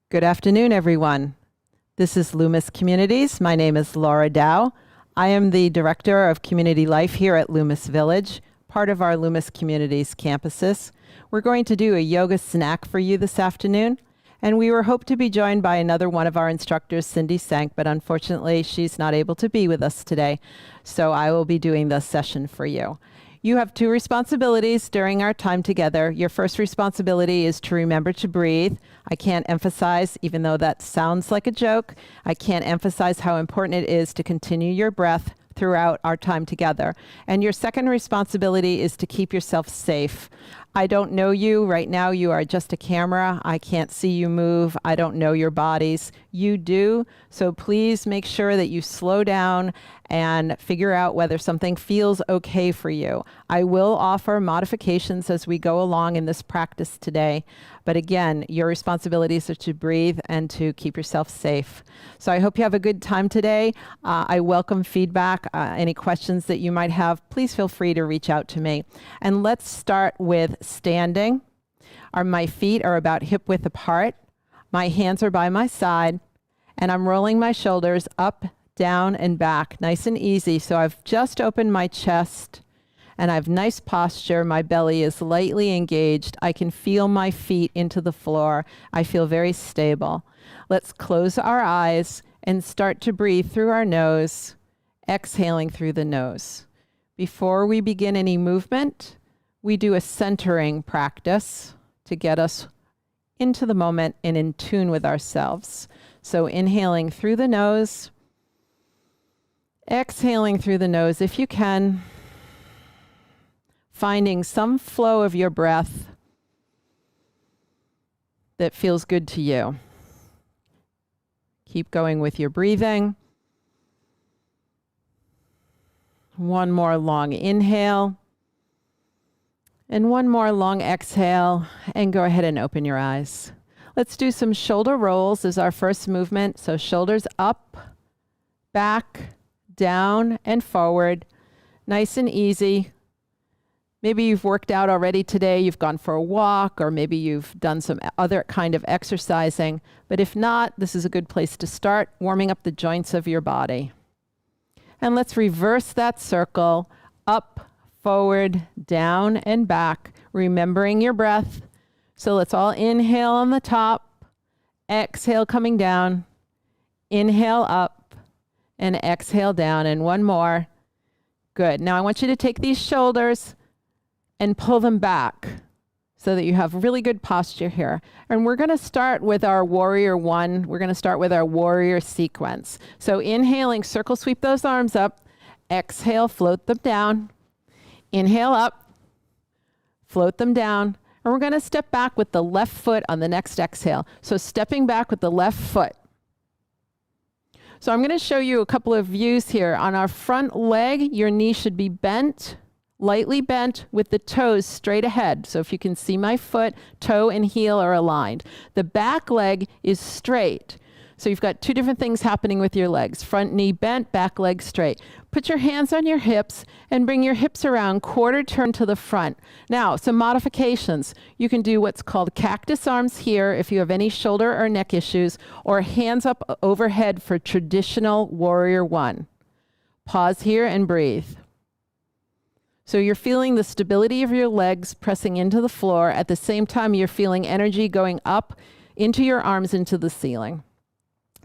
Good afternoon, everyone. This is Loomis Communities. My name is Laura Dow. I am the Director of Community Life here at Loomis Village, part of our Loomis Communities campuses. We're going to do a yoga snack for you this afternoon, and we were hoped to be joined by another one of our instructors, Cindy Sank, but unfortunately she's not able to be with us today, so I will be doing the session for you. You have two responsibilities during our time together. Your first responsibility is to remember to breathe. I can't emphasize, even though that sounds like a joke, I can't emphasize how important it is to continue your breath throughout our time together. And your second responsibility is to keep yourself safe. I don't know you. Right now you are just a camera. I can't see you move. I don't know your bodies. You do. So please make sure that you slow down and figure out whether something feels okay for you. I will offer modifications as we go along in this practice today. But again, your responsibilities are to breathe and to keep yourself safe. So I hope you have a good time today. I welcome feedback. Any questions that you might have, please feel free to reach out to me. And let's start with standing. My feet are about hip width apart. My hands are by my side, and I'm rolling my shoulders up, down, and back, nice and easy. So I've just opened my chest, and I have nice posture. My belly is lightly engaged. I can feel my feet into the floor. I feel very stable. Let's close our eyes and start to breathe through our nose, exhaling through the nose. Before we begin any movement, we do a centering practice to get us into the moment and in tune with ourselves. So inhaling through the nose, exhaling through the nose if you can, finding some flow of your breath that feels good to you. Keep going with your breathing. One more long inhale. And one more long exhale, and go ahead and open your eyes. Let's do some shoulder rolls as our first movement. So shoulders up, back, down, and forward. Nice and easy. Maybe you've worked out already today, you've gone for a walk, or maybe you've done some other kind of exercising. But if not, this is a good place to start warming up the joints of your body. And let's reverse that circle, up, forward, down, and back, remembering your breath. So let's all inhale on the top, exhale coming down, inhale up, and exhale down, and one more. Good. Now I want you to take these shoulders and pull them back so that you have really good posture here. And we're going to start with our warrior one. We're going to start with our warrior sequence. So inhaling, circle sweep those arms up, exhale, float them down. Inhale up, float them down, and we're going to step back with the left foot on the next exhale. So stepping back with the left foot. So I'm going to show you a couple of views here. On our front leg, your knee should be bent, lightly bent with the toes straight ahead. So if you can see my foot, toe and heel are aligned. The back leg is straight. So you've got two different things happening with your legs. Front knee bent, back leg straight. Put your hands on your hips and bring your hips around, quarter turn to the front. Now, some modifications. You can do what's called cactus arms here if you have any shoulder or neck issues, or hands up overhead for traditional warrior one. Pause here and breathe. So you're feeling the stability of your legs pressing into the floor. At the same time, you're feeling energy going up into your arms, into the ceiling.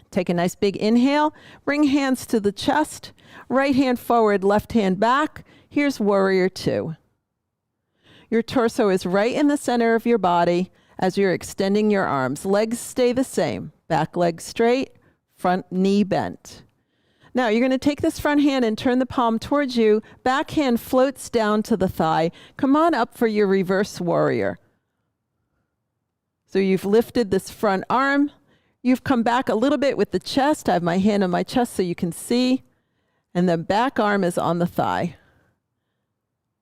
Take a nice big inhale, bring hands to the chest, right hand forward, left hand back. Here's warrior two. Your torso is right in the center of your body as you're extending your arms. Legs stay the same, back leg straight, front knee bent. Now you're going to take this front hand and turn the palm towards you. Back hand floats down to the thigh. Come on up for your reverse warrior. So you've lifted this front arm. You've come back a little bit with the chest. I have my hand on my chest so you can see. And the back arm is on the thigh.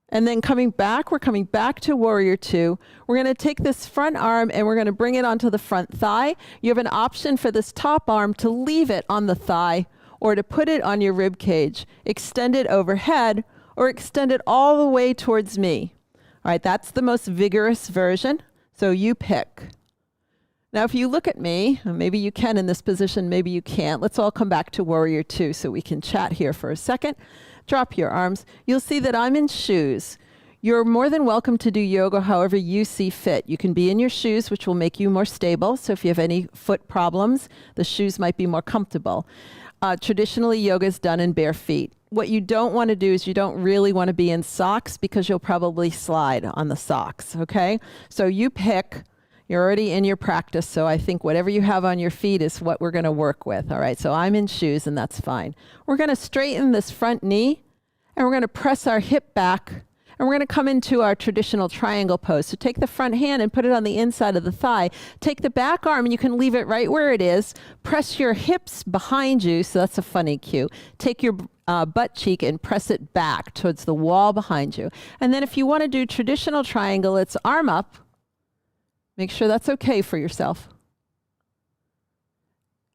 And then coming back, we're coming back to warrior two. We're going to take this front arm and we're going to bring it onto the front thigh. You have an option for this top arm to leave it on the thigh or to put it on your rib cage. Extend it overhead or extend it all the way towards me. All right, that's the most vigorous version. So you pick. Now, if you look at me, maybe you can in this position, maybe you can't. Let's all come back to warrior two so we can chat here for a second. Drop your arms. You'll see that I'm in shoes. You're more than welcome to do yoga however you see fit. You can be in your shoes, which will make you more stable. So if you have any foot problems, the shoes might be more comfortable. Traditionally, yoga is done in bare feet. What you don't want to do is you don't really want to be in socks because you'll probably slide on the socks, okay? So you pick. You're already in your practice, so I think whatever you have on your feet is what we're going to work with, all right? So I'm in shoes, and that's fine. We're going to straighten this front knee, and we're going to press our hip back, and we're going to come into our traditional triangle pose. So take the front hand and put it on the inside of the thigh. Take the back arm, and you can leave it right where it is. Press your hips behind you, so that's a funny cue. Take your butt cheek and press it back towards the wall behind you. And then if you want to do traditional triangle, it's arm up. Make sure that's okay for yourself.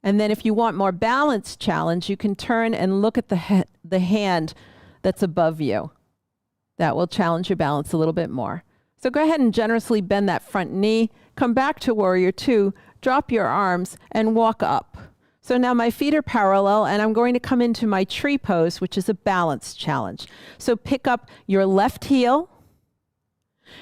And then if you want more balance challenge, you can turn and look at the hand that's above you. That will challenge your balance a little bit more. So go ahead and generously bend that front knee, come back to warrior two, drop your arms and walk up. So now my feet are parallel and I'm going to come into my tree pose, which is a balance challenge. So pick up your left heel.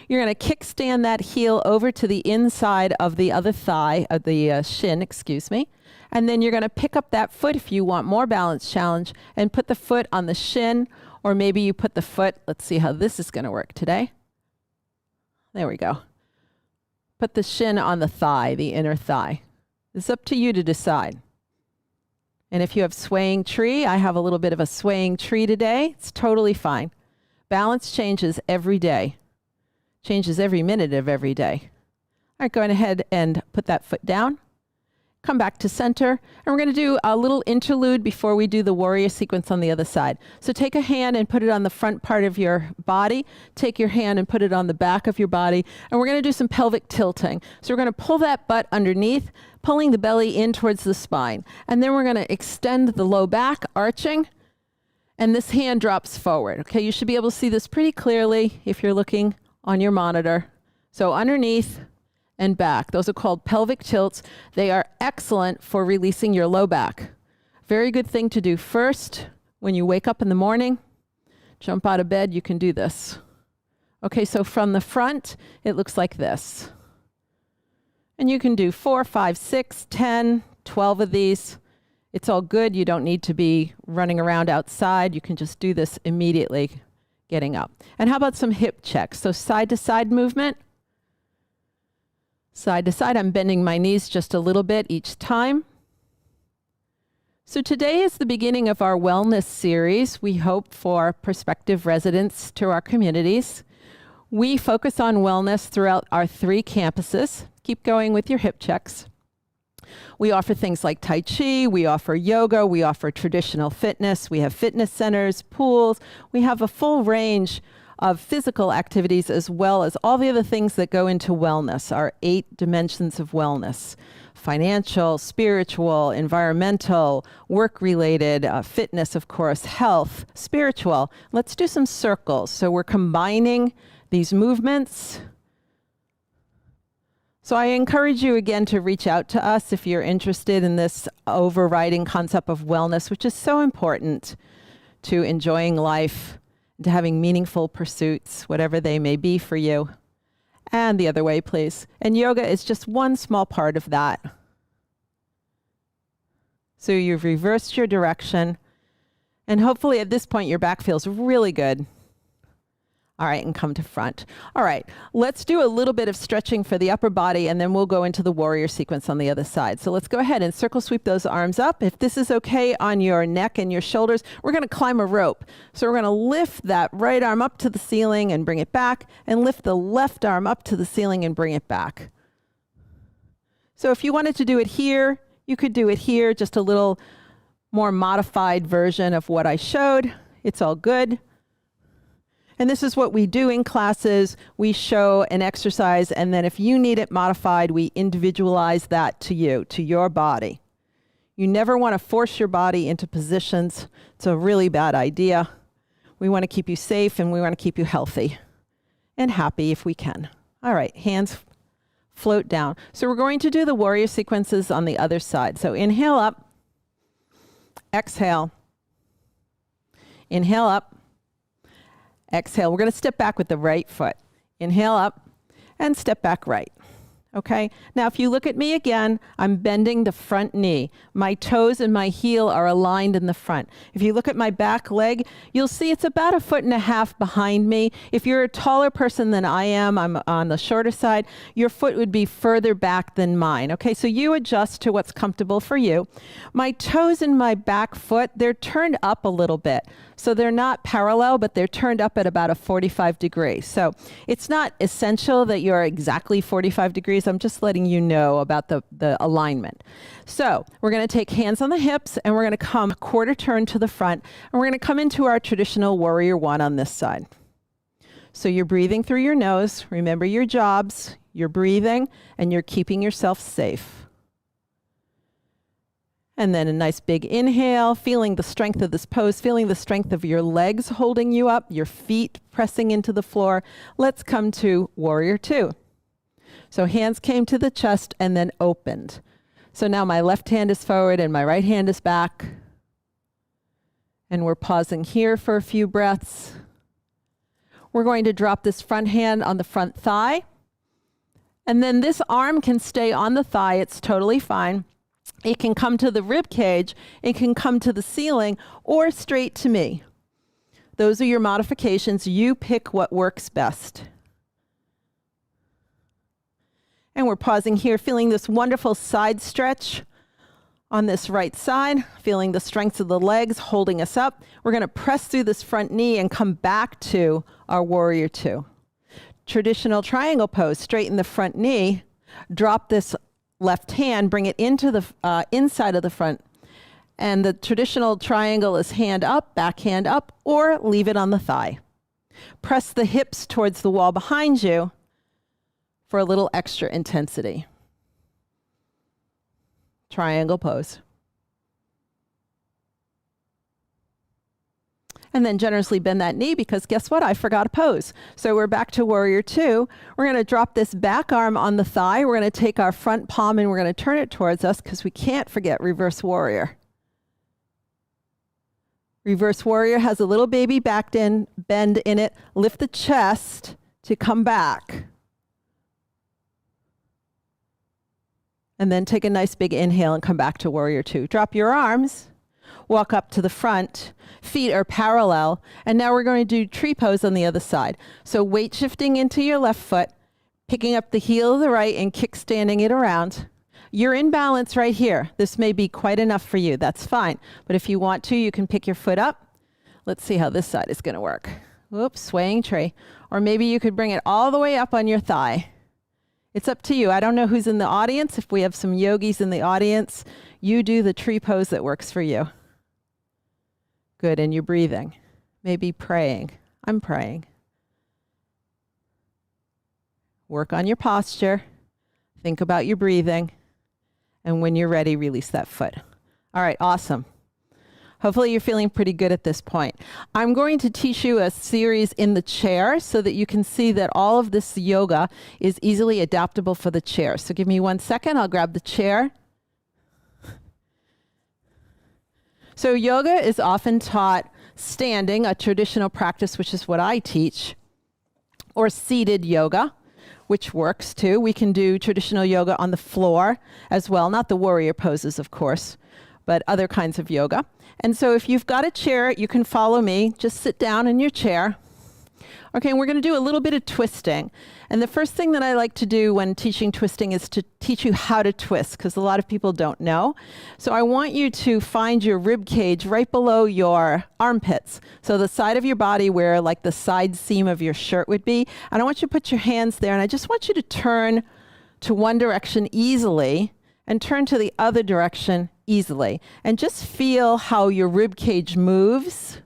You're going to kickstand that heel over to the inside of the other thigh, of the shin, excuse me. And then you're going to pick up that foot if you want more balance challenge and put the foot on the shin, or maybe you put the foot, let's see how this is going to work today. There we go. Put the shin on the thigh, the inner thigh. It's up to you to decide. And if you have swaying tree, I have a little bit of a swaying tree today. It's totally fine. Balance changes every day. Changes every minute of every day. All right, go ahead and put that foot down. Come back to center. And we're going to do a little interlude before we do the warrior sequence on the other side. So take a hand and put it on the front part of your body. Take your hand and put it on the back of your body. And we're going to do some pelvic tilting. So we're going to pull that butt underneath, pulling the belly in towards the spine. And then we're going to extend the low back, arching. And this hand drops forward. Okay, you should be able to see this pretty clearly if you're looking on your monitor. So underneath and back. Those are called pelvic tilts. They are excellent for releasing your low back. Very good thing to do first when you wake up in the morning. Jump out of bed, you can do this. Okay, so from the front, it looks like this. And you can do 4, 5, 6, 10, 12 of these. It's all good. You don't need to be running around outside. You can just do this immediately getting up. And how about some hip checks? So side to side movement. Side to side, I'm bending my knees just a little bit each time. So today is the beginning of our wellness series. We hope for prospective residents to our communities. We focus on wellness throughout our 3 campuses. Keep going with your hip checks. We offer things like Tai Chi, we offer yoga, we offer traditional fitness, we have fitness centers, pools. We have a full range of physical activities as well as all the other things that go into wellness, our 8 dimensions of wellness: financial, spiritual, environmental, work-related, fitness, of course, health, spiritual. Let's do some circles. So we're combining these movements. So I encourage you again to reach out to us if you're interested in this overriding concept of wellness, which is so important to enjoying life, to having meaningful pursuits, whatever they may be for you. And the other way, please. And yoga is just one small part of that. So you've reversed your direction, and hopefully at this point your back feels really good. All right, and come to front. All right, let's do a little bit of stretching for the upper body, and then we'll go into the warrior sequence on the other side. So let's go ahead and circle sweep those arms up. If this is okay on your neck and your shoulders, we're going to climb a rope. So we're going to lift that right arm up to the ceiling and bring it back, and lift the left arm up to the ceiling and bring it back. So if you wanted to do it here, you could do it here, just a little more modified version of what I showed. It's all good. And this is what we do in classes. We show an exercise, and then if you need it modified, we individualize that to you, to your body. You never want to force your body into positions. It's a really bad idea. We want to keep you safe, and we want to keep you healthy and happy if we can. All right, hands float down. So we're going to do the warrior sequences on the other side. So inhale up, exhale, inhale up, exhale. We're going to step back with the right foot. Inhale up and step back right. Okay, now if you look at me again, I'm bending the front knee. My toes and my heel are aligned in the front. If you look at my back leg, you'll see it's about 1.5 feet behind me. If you're a taller person than I am, I'm on the shorter side, your foot would be further back than mine. Okay, so you adjust to what's comfortable for you. My toes and my back foot, they're turned up a little bit. So they're not parallel, but they're turned up at about 45 degrees. So it's not essential that you're exactly 45 degrees. I'm just letting you know about the alignment. So we're going to take hands on the hips and we're going to come quarter turn to the front and we're going to come into our traditional warrior one on this side. So you're breathing through your nose. Remember your jobs. You're breathing and you're keeping yourself safe. And then a nice big inhale, feeling the strength of this pose, feeling the strength of your legs holding you up, your feet pressing into the floor. Let's come to warrior two. So hands came to the chest and then opened. So now my left hand is forward and my right hand is back. And we're pausing here for a few breaths. We're going to drop this front hand on the front thigh. And then this arm can stay on the thigh. It's totally fine. It can come to the rib cage, it can come to the ceiling, or straight to me. Those are your modifications. You pick what works best. And we're pausing here, feeling this wonderful side stretch on this right side, feeling the strength of the legs holding us up. We're going to press through this front knee and come back to our warrior two. Traditional triangle pose, straighten the front knee, drop this left hand, bring it into the inside of the front. And the traditional triangle is hand up, back hand up, or leave it on the thigh. Press the hips towards the wall behind you for a little extra intensity. Triangle pose. And then generously bend that knee because guess what? I forgot a pose. So we're back to warrior two. We're going to drop this back arm on the thigh. We're going to take our front palm and we're going to turn it towards us because we can't forget reverse warrior. Reverse warrior has a little baby back bend in it. Lift the chest to come back. And then take a nice big inhale and come back to warrior two. Drop your arms. Walk up to the front, feet are parallel, and now we're going to do tree pose on the other side. So weight shifting into your left foot, picking up the heel of the right and kickstanding it around. You're in balance right here. This may be quite enough for you, that's fine. But if you want to, you can pick your foot up. Let's see how this side is going to work. Whoops, swaying tree. Or maybe you could bring it all the way up on your thigh. It's up to you. I don't know who's in the audience. If we have some yogis in the audience, you do the tree pose that works for you. Good, and you're breathing. Maybe praying. I'm praying. Work on your posture. Think about your breathing. And when you're ready, release that foot. All right, awesome. Hopefully you're feeling pretty good at this point. I'm going to teach you a series in the chair so that you can see that all of this yoga is easily adaptable for the chair. So give me 1 second. I'll grab the chair. So yoga is often taught standing, a traditional practice, which is what I teach, or seated yoga, which works too. We can do traditional yoga on the floor as well, not the warrior poses, of course, but other kinds of yoga. And so if you've got a chair, you can follow me. Just sit down in your chair. Okay, and we're going to do a little bit of twisting. And the first thing that I like to do when teaching twisting is to teach you how to twist, because a lot of people don't know. So I want you to find your rib cage right below your armpits. So the side of your body where like the side seam of your shirt would be. And I want you to put your hands there, and I just want you to turn to one direction easily and turn to the other direction easily. And just feel how your rib cage moves.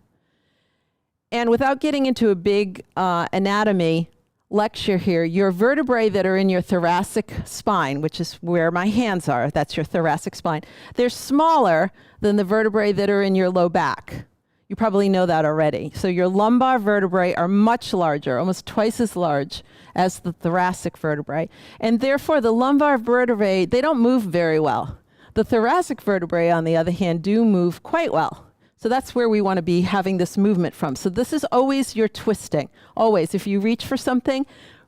And without getting into a big anatomy lecture here, your vertebrae that are in your thoracic spine, which is where my hands are, that's your thoracic spine, they're smaller than the vertebrae that are in your low back. You probably know that already. So your lumbar vertebrae are much larger, almost twice as large as the thoracic vertebrae. And therefore, the lumbar vertebrae, they don't move very well. The thoracic vertebrae, on the other hand, do move quite well. So that's where we want to be having this movement from. So this is always your twisting. Always. If you reach for something,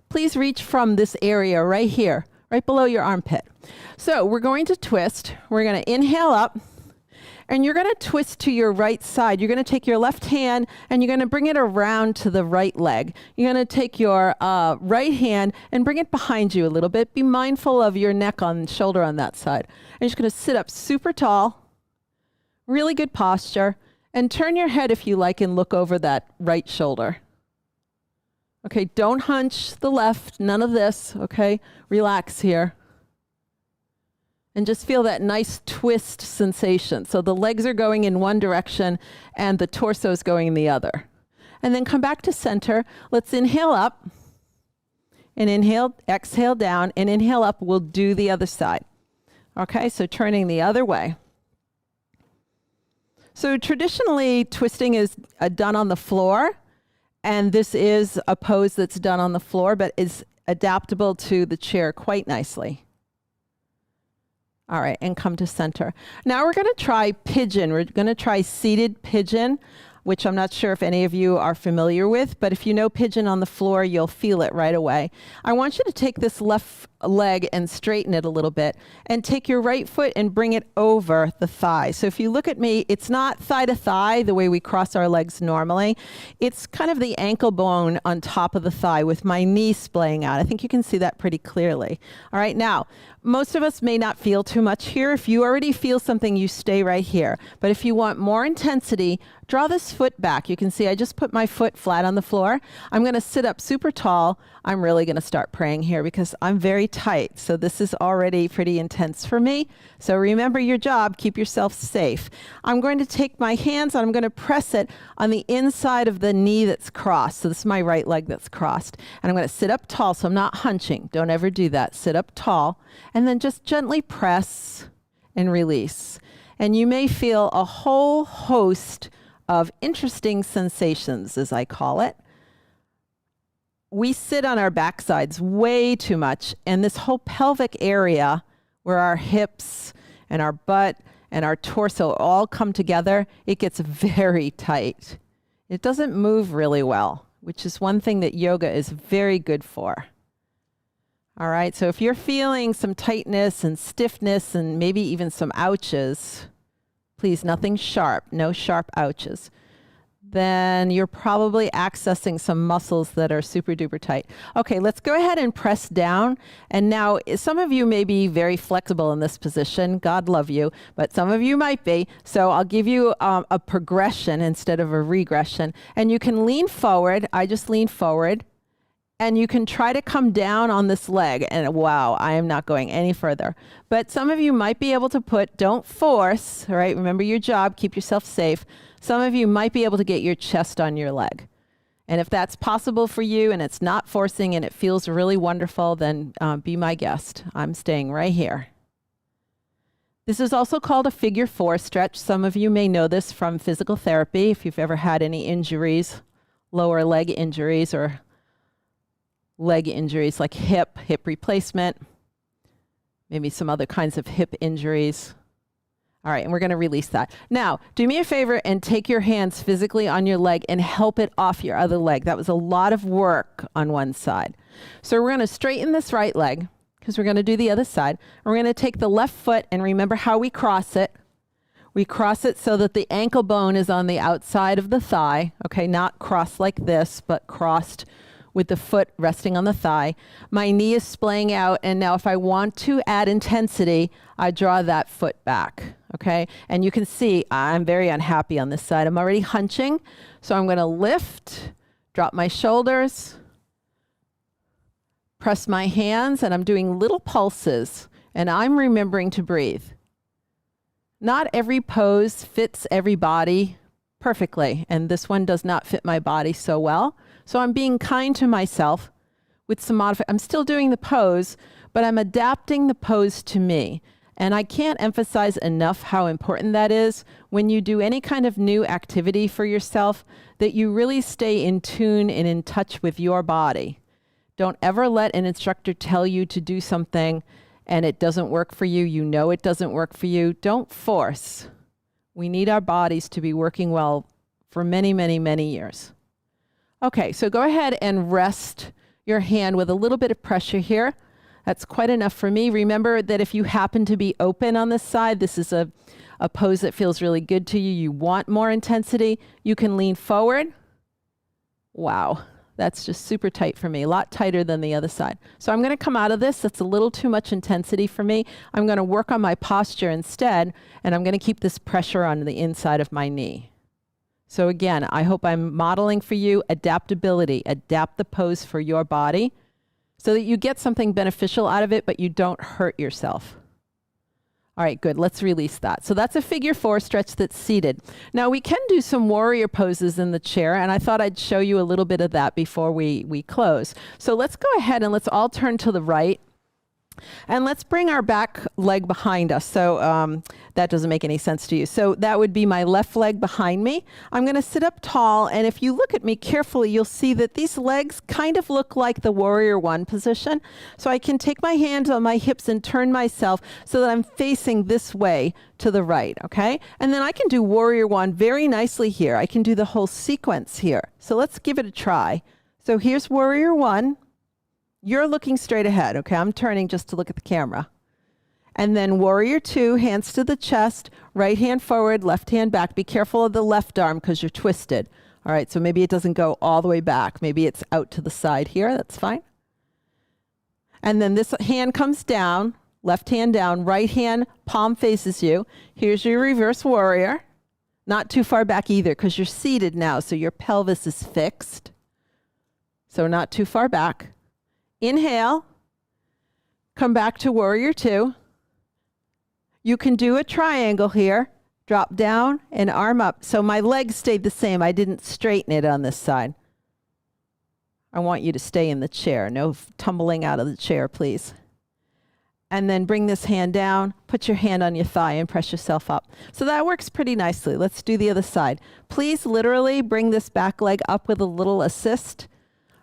please reach from this area right here, right below your armpit. So we're going to twist. We're going to inhale up. And you're going to twist to your right side. You're going to take your left hand and you're going to bring it around to the right leg. You're going to take your right hand and bring it behind you a little bit. Be mindful of your neck and shoulder on that side. And you're just going to sit up super tall, really good posture, and turn your head if you like and look over that right shoulder. Okay, don't hunch the left, none of this, okay? Relax here. And just feel that nice twist sensation. So the legs are going in one direction and the torso is going in the other. And then come back to center. Let's inhale up and inhale, exhale down, and inhale up. We'll do the other side. Okay, so turning the other way. So traditionally, twisting is done on the floor. And this is a pose that's done on the floor, but is adaptable to the chair quite nicely. All right, and come to center. Now we're going to try pigeon. We're going to try seated pigeon, which I'm not sure if any of you are familiar with, but if you know pigeon on the floor, you'll feel it right away. I want you to take this left leg and straighten it a little bit, and take your right foot and bring it over the thigh. So if you look at me, it's not thigh to thigh the way we cross our legs normally. It's kind of the ankle bone on top of the thigh with my knee splaying out. I think you can see that pretty clearly. All right, now, most of us may not feel too much here. If you already feel something, you stay right here. But if you want more intensity, draw this foot back. You can see I just put my foot flat on the floor. I'm going to sit up super tall. I'm really going to start praying here because I'm very tight. So this is already pretty intense for me. So remember your job. Keep yourself safe. I'm going to take my hands and I'm going to press it on the inside of the knee that's crossed. So this is my right leg that's crossed. And I'm going to sit up tall so I'm not hunching. Don't ever do that. Sit up tall. And then just gently press and release. And you may feel a whole host of interesting sensations, as I call it. We sit on our backsides way too much, and this whole pelvic area where our hips and our butt and our torso all come together, it gets very tight. It doesn't move really well, which is one thing that yoga is very good for. All right, so if you're feeling some tightness and stiffness and maybe even some ouches, please, nothing sharp, no sharp ouches, then you're probably accessing some muscles that are super duper tight. Okay, let's go ahead and press down. And now some of you may be very flexible in this position. God love you, but some of you might be. So I'll give you a progression instead of a regression. And you can lean forward. I just lean forward. And you can try to come down on this leg. And wow, I am not going any further. But some of you might be able to don't force, all right? Remember your job, keep yourself safe. Some of you might be able to get your chest on your leg. And if that's possible for you and it's not forcing and it feels really wonderful, then be my guest. I'm staying right here. This is also called a figure 4 stretch. Some of you may know this from physical therapy if you've ever had any injuries, lower leg injuries or leg injuries like hip replacement, maybe some other kinds of hip injuries. All right, and we're going to release that. Now, do me a favor and take your hands physically on your leg and help it off your other leg. That was a lot of work on one side. So we're going to straighten this right leg because we're going to do the other side. We're going to take the left foot and remember how we cross it. We cross it so that the ankle bone is on the outside of the thigh. Okay, not crossed like this, but crossed with the foot resting on the thigh. My knee is splaying out, and now if I want to add intensity, I draw that foot back, okay? And you can see I'm very unhappy on this side. I'm already hunching, so I'm going to lift, drop my shoulders, press my hands, and I'm doing little pulses, and I'm remembering to breathe. Not every pose fits every body perfectly, and this one does not fit my body so well. So I'm being kind to myself with some modification. I'm still doing the pose, but I'm adapting the pose to me. And I can't emphasize enough how important that is when you do any kind of new activity for yourself, that you really stay in tune and in touch with your body. Don't ever let an instructor tell you to do something and it doesn't work for you. You know it doesn't work for you. Don't force. We need our bodies to be working well for many, many, many years. Okay, so go ahead and rest your hand with a little bit of pressure here. That's quite enough for me. Remember that if you happen to be open on this side, this is a pose that feels really good to you. You want more intensity, you can lean forward. Wow, that's just super tight for me, a lot tighter than the other side. So I'm going to come out of this. That's a little too much intensity for me. I'm going to work on my posture instead, and I'm going to keep this pressure on the inside of my knee. So again, I hope I'm modeling for you adaptability. Adapt the pose for your body so that you get something beneficial out of it, but you don't hurt yourself. All right, good. Let's release that. So that's a figure 4 stretch that's seated. Now we can do some warrior poses in the chair, and I thought I'd show you a little bit of that before we close. So let's go ahead and let's all turn to the right. And let's bring our back leg behind us. So that doesn't make any sense to you. So that would be my left leg behind me. I'm going to sit up tall. And if you look at me carefully, you'll see that these legs kind of look like the warrior 1 position. So I can take my hands on my hips and turn myself so that I'm facing this way to the right. Okay. And then I can do warrior 1 very nicely here. I can do the whole sequence here. So let's give it a try. So here's warrior 1. You're looking straight ahead, okay? I'm turning just to look at the camera. And then warrior 2, hands to the chest, right hand forward, left hand back. Be careful of the left arm because you're twisted. All right, so maybe it doesn't go all the way back. Maybe it's out to the side here. That's fine. And then this hand comes down, left hand down, right hand, palm faces you. Here's your reverse warrior. Not too far back either because you're seated now, so your pelvis is fixed. So not too far back. Inhale, come back to warrior 2. You can do a triangle here, drop down and arm up. So my legs stayed the same. I didn't straighten it on this side. I want you to stay in the chair. No tumbling out of the chair, please. And then bring this hand down, put your hand on your thigh and press yourself up. So that works pretty nicely. Let's do the other side. Please literally bring this back leg up with a little assist.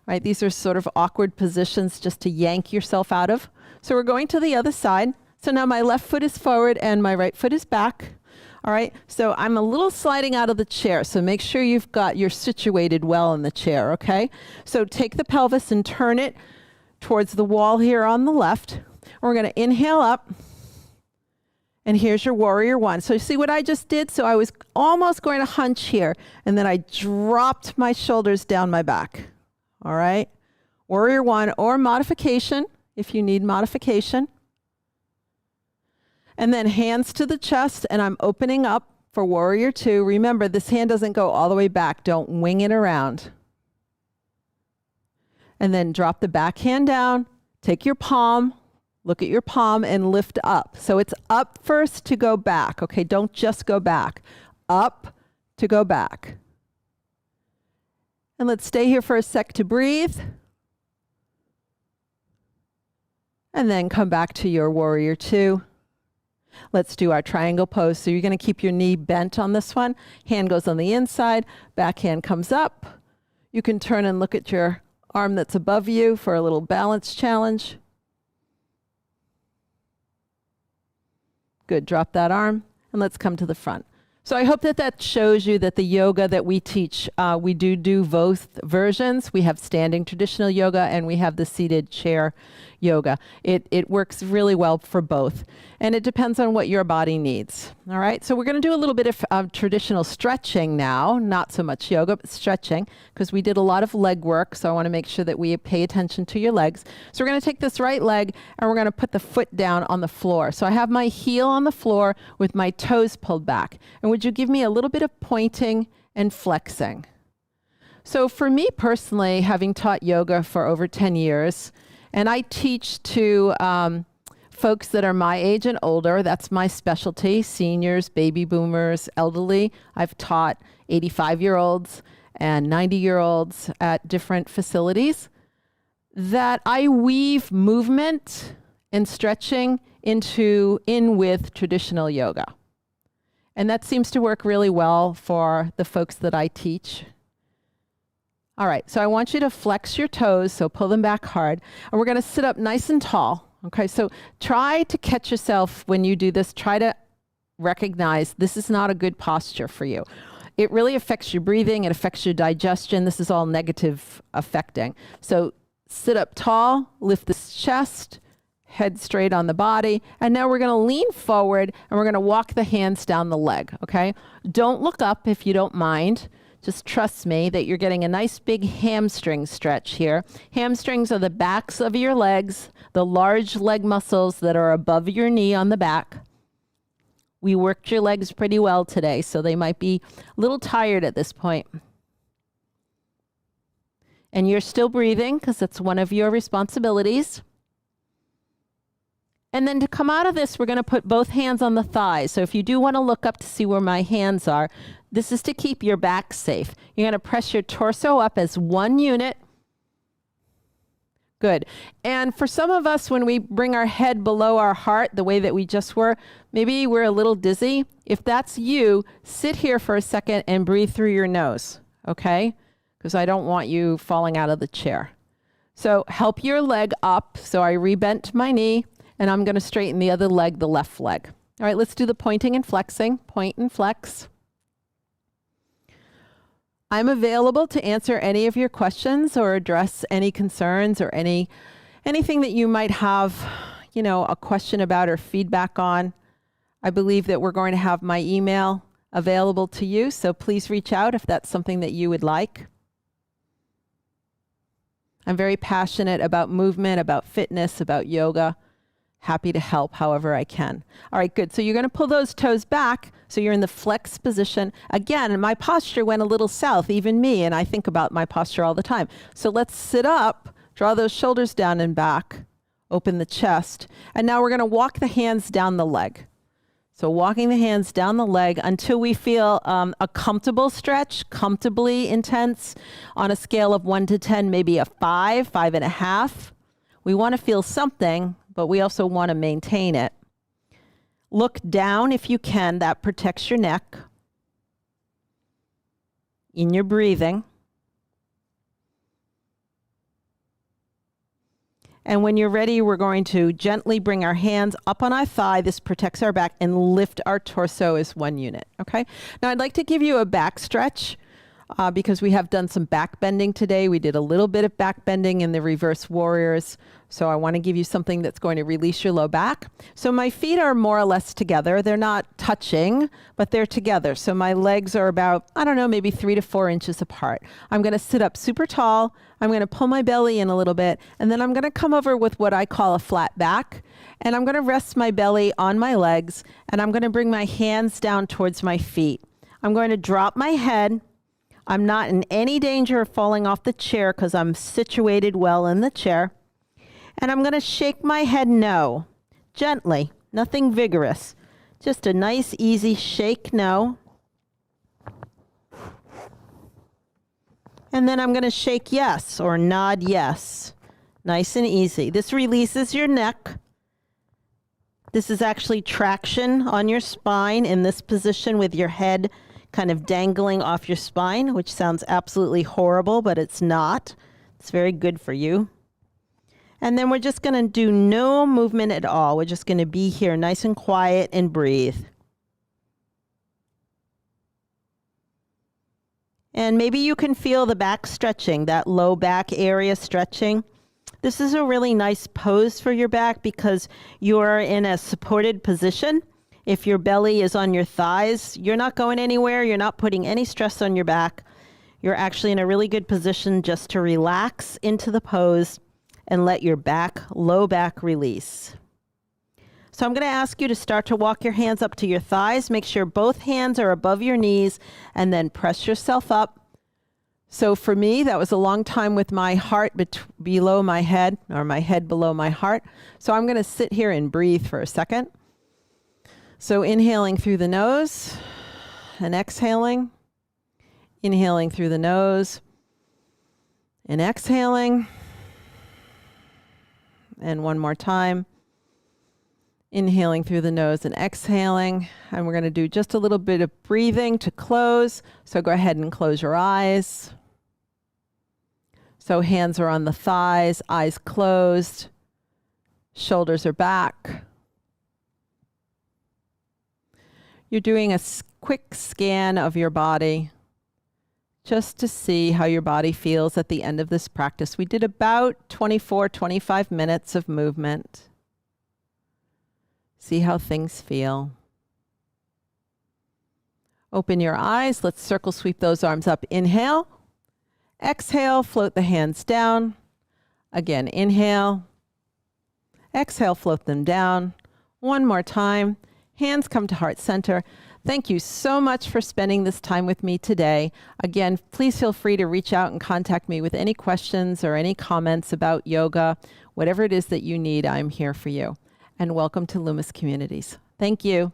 Right, these are sort of awkward positions just to yank yourself out of. So we're going to the other side. So now my left foot is forward and my right foot is back. All right, so I'm a little sliding out of the chair. So make sure you're situated well in the chair, okay? So take the pelvis and turn it towards the wall here on the left. We're going to inhale up. And here's your warrior 1. So you see what I just did? So I was almost going to hunch here. And then I dropped my shoulders down my back. All right, warrior 1 or modification if you need modification. And then hands to the chest, and I'm opening up for warrior 2. Remember, this hand doesn't go all the way back. Don't wing it around. And then drop the back hand down, take your palm, look at your palm and lift up. So it's up first to go back. Okay, don't just go back. Up to go back. And let's stay here for a sec to breathe. And then come back to your warrior 2. Let's do our triangle pose. So you're going to keep your knee bent on this one. Hand goes on the inside, back hand comes up. You can turn and look at your arm that's above you for a little balance challenge. Good, drop that arm and let's come to the front. So I hope that shows you that the yoga that we teach, we do both versions. We have standing traditional yoga and we have the seated chair yoga. It works really well for both. And it depends on what your body needs. All right, so we're going to do a little bit of traditional stretching now, not so much yoga, but stretching, because we did a lot of leg work. So I want to make sure that we pay attention to your legs. So we're going to take this right leg and we're going to put the foot down on the floor. So I have my heel on the floor with my toes pulled back. And would you give me a little bit of pointing and flexing? So for me personally, having taught yoga for over 10 years, and I teach to folks that are my age and older. That's my specialty, seniors, baby boomers, elderly. I've taught 85-year-olds and 90-year-olds at different facilities. That I weave movement and stretching in with traditional yoga. And that seems to work really well for the folks that I teach. All right, so I want you to flex your toes, so pull them back hard. And we're gonna sit up nice and tall, okay? So try to catch yourself when you do this. Try to recognize this is not a good posture for you. It really affects your breathing, it affects your digestion. This is all negative affecting. So sit up tall, lift the chest, head straight on the body. And now we're gonna lean forward and we're gonna walk the hands down the leg, okay? Don't look up if you don't mind. Just trust me that you're getting a nice big hamstring stretch here. Hamstrings are the backs of your legs, the large leg muscles that are above your knee on the back. We worked your legs pretty well today, so they might be a little tired at this point. And you're still breathing because that's one of your responsibilities. And then to come out of this, we're going to put both hands on the thighs. So if you do want to look up to see where my hands are, this is to keep your back safe. You're going to press your torso up as one unit. Good. And for some of us, when we bring our head below our heart, the way that we just were, maybe we're a little dizzy. If that's you, sit here for a second and breathe through your nose, okay? Because I don't want you falling out of the chair. So help your leg up. So I rebent my knee, and I'm going to straighten the other leg, the left leg. All right, let's do the pointing and flexing. Point and flex. I'm available to answer any of your questions or address any concerns or anything that you might have, you know, a question about or feedback on. I believe that we're going to have my email available to you, so please reach out if that's something that you would like. I'm very passionate about movement, about fitness, about yoga. Happy to help however I can. All right, good. So you're going to pull those toes back. So you're in the flex position. Again, my posture went a little south, even me, and I think about my posture all the time. So let's sit up, draw those shoulders down and back, open the chest. And now we're going to walk the hands down the leg. So walking the hands down the leg until we feel a comfortable stretch, comfortably intense on a scale of 1 to 10, maybe a 5, 5.5. We want to feel something, but we also want to maintain it. Look down if you can. That protects your neck. In your breathing. And when you're ready, we're going to gently bring our hands up on our thigh. This protects our back, and lift our torso as one unit, okay? Now I'd like to give you a back stretch because we have done some back bending today. We did a little bit of back bending in the reverse warriors. So I want to give you something that's going to release your low back. So my feet are more or less together. They're not touching, but they're together. So my legs are about, I don't know, maybe 3 to 4 inches apart. I'm going to sit up super tall. I'm going to pull my belly in a little bit, and then I'm going to come over with what I call a flat back. And I'm going to rest my belly on my legs, and I'm going to bring my hands down towards my feet. I'm going to drop my head. I'm not in any danger of falling off the chair because I'm situated well in the chair. And I'm going to shake my head no, gently, nothing vigorous. Just a nice, easy shake no. And then I'm going to shake yes or nod yes. Nice and easy. This releases your neck. This is actually traction on your spine in this position with your head kind of dangling off your spine, which sounds absolutely horrible, but it's not. It's very good for you. And then we're just going to do no movement at all. We're just going to be here nice and quiet and breathe. And maybe you can feel the back stretching, that low back area stretching. This is a really nice pose for your back because you're in a supported position. If your belly is on your thighs, you're not going anywhere. You're not putting any stress on your back. You're actually in a really good position just to relax into the pose and let your back, low back release. So I'm going to ask you to start to walk your hands up to your thighs. Make sure both hands are above your knees, and then press yourself up. So for me, that was a long time with my heart below my head, or my head below my heart. So I'm going to sit here and breathe for a second. So inhaling through the nose and exhaling. Inhaling through the nose and exhaling. And one more time. Inhaling through the nose and exhaling. And we're going to do just a little bit of breathing to close. So go ahead and close your eyes. So hands are on the thighs, eyes closed, shoulders are back. You're doing a quick scan of your body just to see how your body feels at the end of this practice. We did about 24, 25 minutes of movement. See how things feel. Open your eyes. Let's circle sweep those arms up. Inhale. Exhale, float the hands down. Again, inhale. Exhale, float them down. One more time. Hands come to heart center. Thank you so much for spending this time with me today. Again, please feel free to reach out and contact me with any questions or any comments about yoga. Whatever it is that you need, I'm here for you. And welcome to Loomis Communities. Thank you.